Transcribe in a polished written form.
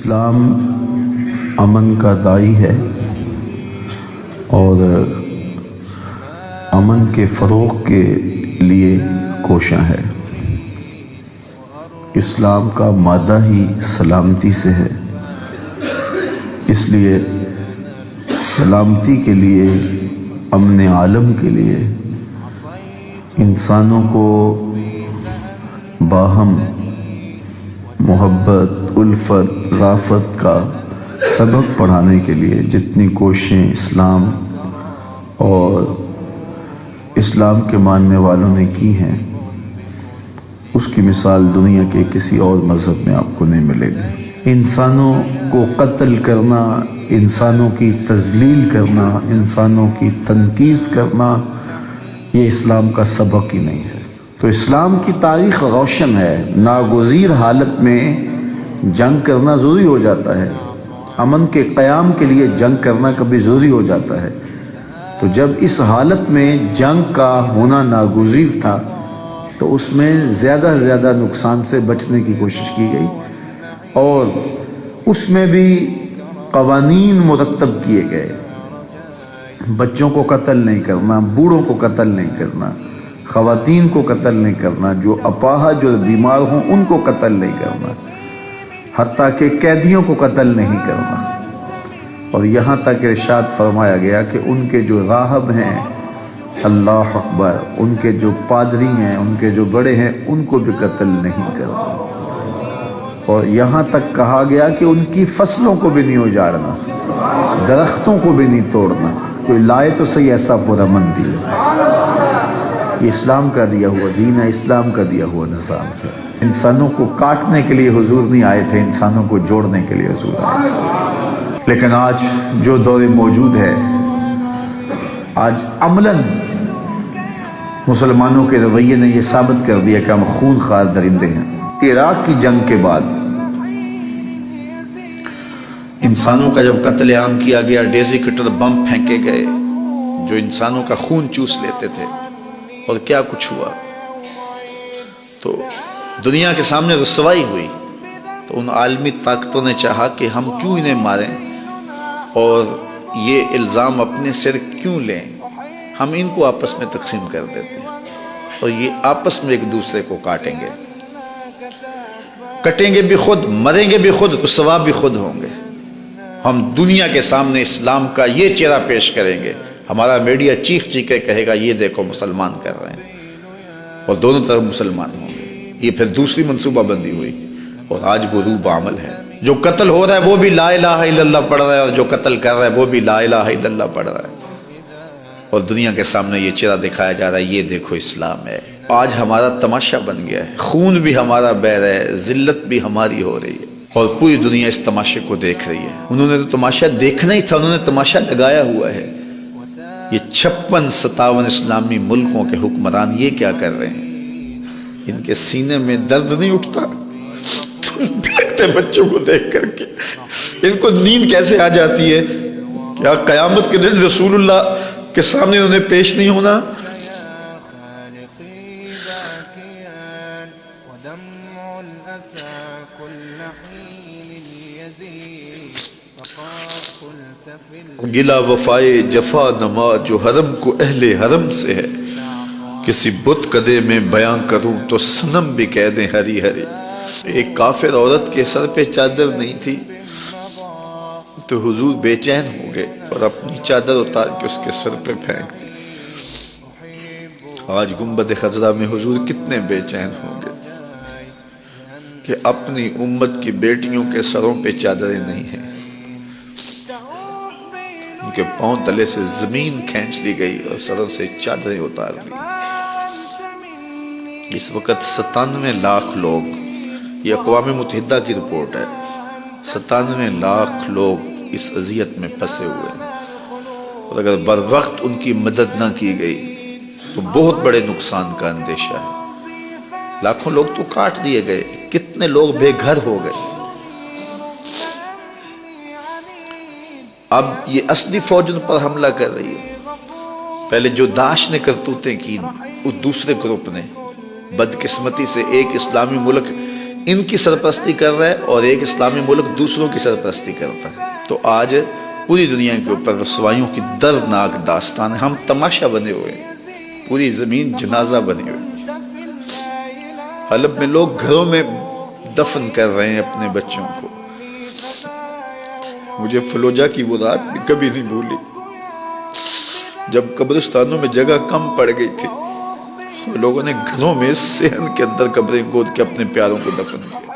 اسلام امن کا داعی ہے اور امن کے فروغ کے لیے کوشاں ہے۔ اسلام کا مادہ ہی سلامتی سے ہے، اس لیے سلامتی کے لیے، امن عالم کے لیے انسانوں کو باہم محبت، الفت، رافت کا سبق پڑھانے کے لیے جتنی کوششیں اسلام اور اسلام کے ماننے والوں نے کی ہیں، اس کی مثال دنیا کے کسی اور مذہب میں آپ کو نہیں ملے گی۔ انسانوں کو قتل کرنا، انسانوں کی تذلیل کرنا، انسانوں کی تنقیص کرنا، یہ اسلام کا سبق ہی نہیں ہے۔ تو اسلام کی تاریخ روشن ہے۔ ناگزیر حالت میں جنگ کرنا ضروری ہو جاتا ہے، امن کے قیام کے لیے جنگ کرنا کبھی ضروری ہو جاتا ہے۔ تو جب اس حالت میں جنگ کا ہونا ناگزیر تھا تو اس میں زیادہ سے زیادہ نقصان سے بچنے کی کوشش کی گئی، اور اس میں بھی قوانین مرتب کیے گئے۔ بچوں کو قتل نہیں کرنا، بوڑھوں کو قتل نہیں کرنا، خواتین کو قتل نہیں کرنا، جو اپاہج جو بیمار ہوں ان کو قتل نہیں کرنا، حتیٰ کہ قیدیوں کو قتل نہیں کرنا۔ اور یہاں تک ارشاد فرمایا گیا کہ ان کے جو راہب ہیں، اللہ اکبر، ان کے جو پادری ہیں، ان کے جو بڑے ہیں، ان کو بھی قتل نہیں کرنا۔ اور یہاں تک کہا گیا کہ ان کی فصلوں کو بھی نہیں اجاڑنا، درختوں کو بھی نہیں توڑنا۔ کوئی لائے تو صحیح ایسا پرامن دین۔ یہ اسلام کا دیا ہوا دین ہے، اسلام کا دیا ہوا نظام ہے۔ انسانوں کو کاٹنے کے لیے حضور نہیں آئے تھے، انسانوں کو جوڑنے کے لیے حضور آئے تھے۔ لیکن آج جو دور موجود ہے، آج عملاً مسلمانوں کے رویے نے یہ ثابت کر دیا کہ ہم خون خوار درندے ہیں۔ عراق کی جنگ کے بعد انسانوں کا جب قتل عام کیا گیا، ڈیزی کٹر بم پھینکے گئے جو انسانوں کا خون چوس لیتے تھے، اور کیا کچھ ہوا، تو دنیا کے سامنے رسوائی ہوئی۔ تو ان عالمی طاقتوں نے چاہا کہ ہم کیوں انہیں ماریں اور یہ الزام اپنے سر کیوں لیں، ہم ان کو آپس میں تقسیم کر دیتے ہیں اور یہ آپس میں ایک دوسرے کو کاٹیں گے، کٹیں گے بھی خود، مریں گے بھی خود، رسوا بھی خود ہوں گے۔ ہم دنیا کے سامنے اسلام کا یہ چہرہ پیش کریں گے، ہمارا میڈیا چیخ چیخ کے کہے گا یہ دیکھو مسلمان کر رہے ہیں، اور دونوں طرف مسلمان ہوں گے۔ یہ پھر دوسری منصوبہ بندی ہوئی، اور آج وہ روح بعمل ہے۔ جو قتل ہو رہا ہے وہ بھی لا الہ الا اللہ پڑھ رہا ہے، اور جو قتل کر رہا ہے وہ بھی لا الہ الا اللہ پڑھ رہا ہے، اور دنیا کے سامنے یہ چہرہ دکھایا جا رہا ہے یہ دیکھو اسلام ہے۔ آج ہمارا تماشا بن گیا ہے، خون بھی ہمارا بہہ رہا ہے، ذلت بھی ہماری ہو رہی ہے، اور پوری دنیا اس تماشے کو دیکھ رہی ہے۔ انہوں نے تو تماشا دیکھنا ہی تھا، انہوں نے تماشا لگایا ہوا ہے۔ یہ 56-57 اسلامی ملکوں کے حکمران یہ کیا کر رہے ہیں؟ ان کے سینے میں درد نہیں اٹھتا بھٹکتے بچوں کو دیکھ کر کے؟ ان کو نیند کیسے آ جاتی ہے؟ کیا قیامت کے دن رسول اللہ کے سامنے انہیں پیش نہیں ہونا؟ گلا وفائے جفا نما جو حرم کو اہل حرم سے ہے، کسی بت کدے میں بیان کروں تو صنم بھی کہہ دیں ہری ہری۔ ایک کافر عورت کے سر پہ چادر نہیں تھی تو حضور بے چین ہو گئے اور اپنی چادر اتار کے اس کے سر پہ پھینک دی۔ آج گنبد خضرا میں حضور کتنے بے چین ہوں گے کہ اپنی امت کی بیٹیوں کے سروں پہ چادریں نہیں ہیں، ان کے پاؤں تلے سے زمین کھینچ لی گئی اور سروں سے چادریں اتار دی۔ اس وقت 97 لاکھ لوگ، یہ اقوام متحدہ کی رپورٹ ہے، 97 لاکھ لوگ اس اذیت میں پھنسے ہوئے ہیں، اور اگر بر وقت ان کی مدد نہ کی گئی تو بہت بڑے نقصان کا اندیشہ ہے۔ لاکھوں لوگ تو کاٹ دیے گئے، کتنے لوگ بے گھر ہو گئے۔ اب یہ اصلی فوج ان پر حملہ کر رہی ہے۔ پہلے جو داعش نے کرتوتیں کی، اس دوسرے گروپ نے بدقسمتی سے ایک اسلامی ملک ان کی سرپرستی کر رہا ہے اور ایک اسلامی ملک دوسروں کی سرپرستی کرتا ہے۔ تو آج پوری دنیا کے اوپر رسوائیوں کی دردناک داستان ہے، ہم تماشا بنے ہوئے ہیں، پوری زمین جنازہ بنی ہوئی۔ حلب میں لوگ گھروں میں دفن کر رہے ہیں اپنے بچوں کو۔ مجھے فلوجہ کی وہ رات بھی کبھی نہیں بھولی جب قبرستانوں میں جگہ کم پڑ گئی تھی، لوگوں نے گھروں میں صحن کے اندر قبریں گود کے اپنے پیاروں کو دفن کیا۔